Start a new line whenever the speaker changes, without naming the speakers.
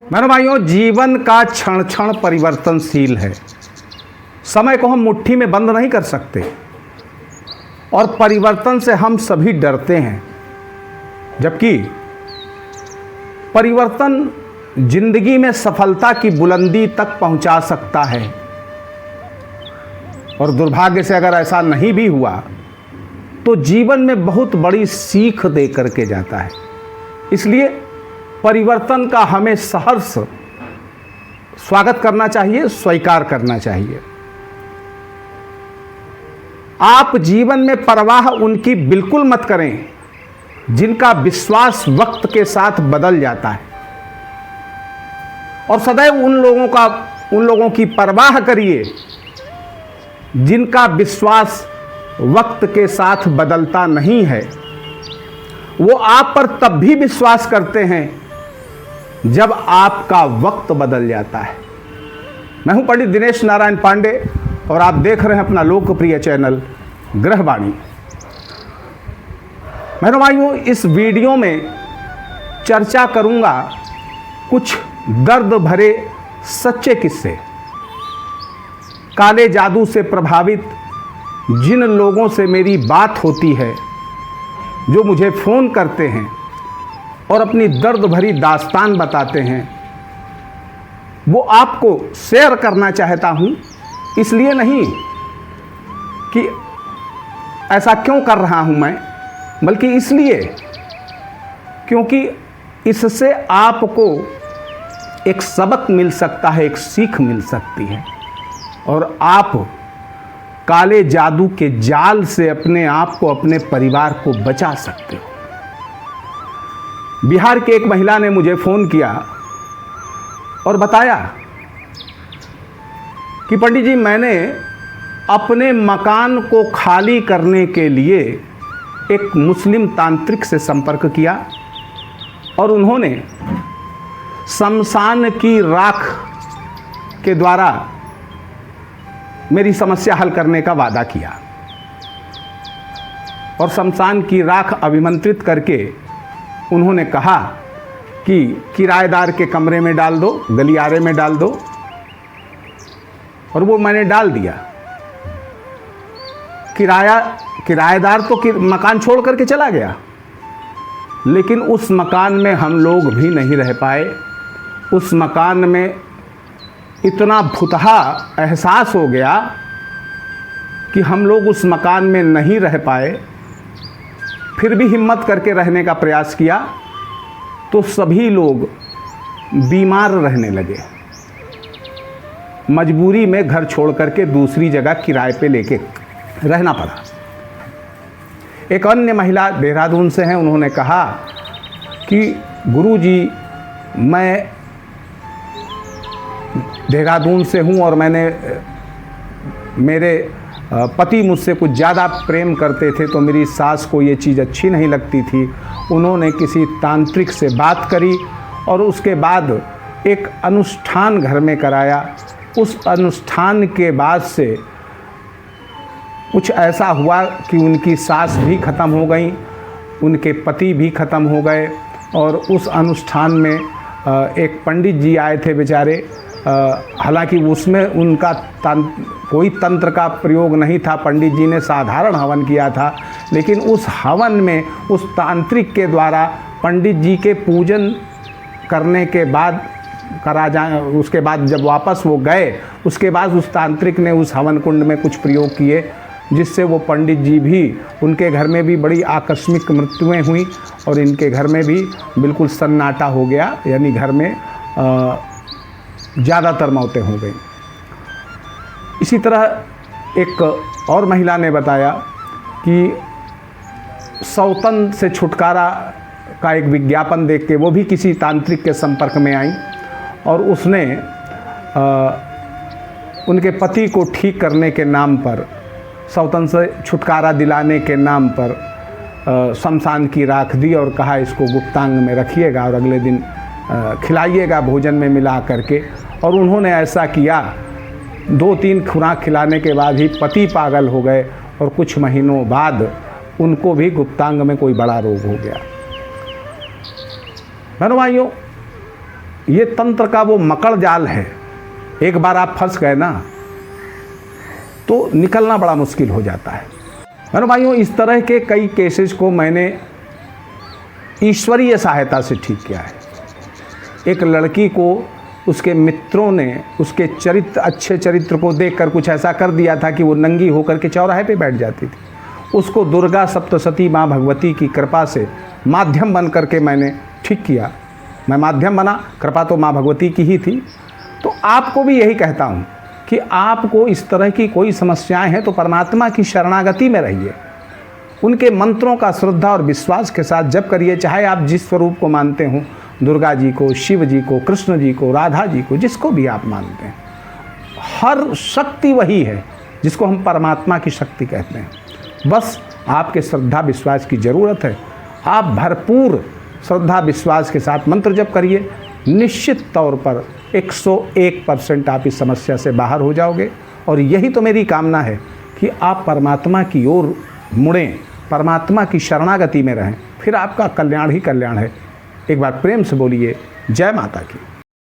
मेरे भाइयों, जीवन का क्षण क्षण परिवर्तनशील है। समय को हम मुट्ठी में बंद नहीं कर सकते और परिवर्तन से हम सभी डरते हैं, जबकि परिवर्तन जिंदगी में सफलता की बुलंदी तक पहुंचा सकता है। और दुर्भाग्य से अगर ऐसा नहीं भी हुआ तो जीवन में बहुत बड़ी सीख दे करके जाता है। इसलिए परिवर्तन का हमें सहर्ष स्वागत करना चाहिए, स्वीकार करना चाहिए। आप जीवन में परवाह उनकी बिल्कुल मत करें जिनका विश्वास वक्त के साथ बदल जाता है, और सदैव उन लोगों की परवाह करिए जिनका विश्वास वक्त के साथ बदलता नहीं है। वो आप पर तब भी विश्वास करते हैं जब आपका वक्त बदल जाता है। मैं हूं पंडित दिनेश नारायण पांडे और आप देख रहे हैं अपना लोकप्रिय चैनल ग्रहवाणी। मेरे भाइयों, इस वीडियो में चर्चा करूंगा कुछ दर्द भरे सच्चे किस्से। काले जादू से प्रभावित जिन लोगों से मेरी बात होती है, जो मुझे फ़ोन करते हैं और अपनी दर्द भरी दास्तान बताते हैं, वो आपको शेयर करना चाहता हूँ। इसलिए नहीं कि ऐसा क्यों कर रहा हूँ मैं, बल्कि इसलिए क्योंकि इससे आपको एक सबक मिल सकता है, एक सीख मिल सकती है, और आप काले जादू के जाल से अपने आप को, अपने परिवार को बचा सकते हो। बिहार की एक महिला ने मुझे फ़ोन किया और बताया कि पंडित जी, मैंने अपने मकान को खाली करने के लिए एक मुस्लिम तांत्रिक से संपर्क किया और उन्होंने शमशान की राख के द्वारा मेरी समस्या हल करने का वादा किया, और शमशान की राख अभिमंत्रित करके उन्होंने कहा कि किराएदार के कमरे में डाल दो, गलियारे में डाल दो, और वो मैंने डाल दिया। किराएदार तो मकान छोड़ करके चला गया, लेकिन उस मकान में हम लोग भी नहीं रह पाए। उस मकान में इतना भुतहा एहसास हो गया कि हम लोग उस मकान में नहीं रह पाए। फिर भी हिम्मत करके रहने का प्रयास किया तो सभी लोग बीमार रहने लगे। मजबूरी में घर छोड़ करके दूसरी जगह किराए पे लेके रहना पड़ा। एक अन्य महिला देहरादून से हैं, उन्होंने कहा कि गुरुजी, मैं देहरादून से हूँ और मेरे पति मुझसे कुछ ज़्यादा प्रेम करते थे, तो मेरी सास को ये चीज़ अच्छी नहीं लगती थी। उन्होंने किसी तांत्रिक से बात करी और उसके बाद एक अनुष्ठान घर में कराया। उस अनुष्ठान के बाद से कुछ ऐसा हुआ कि उनकी सास भी ख़त्म हो गई, उनके पति भी ख़त्म हो गए। और उस अनुष्ठान में एक पंडित जी आए थे बेचारे। हालांकि उसमें उनका कोई तंत्र का प्रयोग नहीं था, पंडित जी ने साधारण हवन किया था, लेकिन उस हवन में उस तांत्रिक के द्वारा पंडित जी के पूजन करने के बाद उसके बाद जब वापस वो गए, उसके बाद उस तांत्रिक ने उस हवन कुंड में कुछ प्रयोग किए, जिससे वो पंडित जी भी, उनके घर में भी बड़ी आकस्मिक मृत्युएं हुई और इनके घर में भी बिल्कुल सन्नाटा हो गया, यानी घर में ज़्यादातर मौतें हो गई। इसी तरह एक और महिला ने बताया कि सौतन से छुटकारा का एक विज्ञापन देख के वो भी किसी तांत्रिक के संपर्क में आई और उसने उनके पति को ठीक करने के नाम पर, सौतन से छुटकारा दिलाने के नाम पर शमशान की राख दी और कहा इसको गुप्तांग में रखिएगा और अगले दिन खिलाइएगा भोजन में मिला करके। और उन्होंने ऐसा किया। 2-3 खुराक खिलाने के बाद ही पति पागल हो गए और कुछ महीनों बाद उनको भी गुप्तांग में कोई बड़ा रोग हो गया। भाइयों, ये तंत्र का वो मकड़ जाल है, एक बार आप फंस गए ना तो निकलना बड़ा मुश्किल हो जाता है। मेरे भाइयों, इस तरह के कई केसेस को मैंने ईश्वरीय सहायता से ठीक किया है। एक लड़की को उसके मित्रों ने उसके अच्छे चरित्र को देखकर कुछ ऐसा कर दिया था कि वो नंगी होकर के चौराहे पे बैठ जाती थी। उसको दुर्गा सप्तशती माँ भगवती की कृपा से माध्यम बन करके मैंने ठीक किया। मैं माध्यम बना, कृपा तो माँ भगवती की ही थी। तो आपको भी यही कहता हूँ कि आपको इस तरह की कोई समस्याएं हैं तो परमात्मा की शरणागति में रहिए, उनके मंत्रों का श्रद्धा और विश्वास के साथ जप करिए। चाहे आप जिस स्वरूप को मानते हो, दुर्गा जी को, शिव जी को, कृष्ण जी को, राधा जी को, जिसको भी आप मानते हैं, हर शक्ति वही है जिसको हम परमात्मा की शक्ति कहते हैं। बस आपके श्रद्धा विश्वास की ज़रूरत है। आप भरपूर श्रद्धा विश्वास के साथ मंत्र जप करिए, निश्चित तौर पर 101% आप इस समस्या से बाहर हो जाओगे। और यही तो मेरी कामना है कि आप परमात्मा की ओर मुड़ें, परमात्मा की शरणागति में रहें, फिर आपका कल्याण ही कल्याण है। एक बार प्रेम से बोलिए, जय माता की।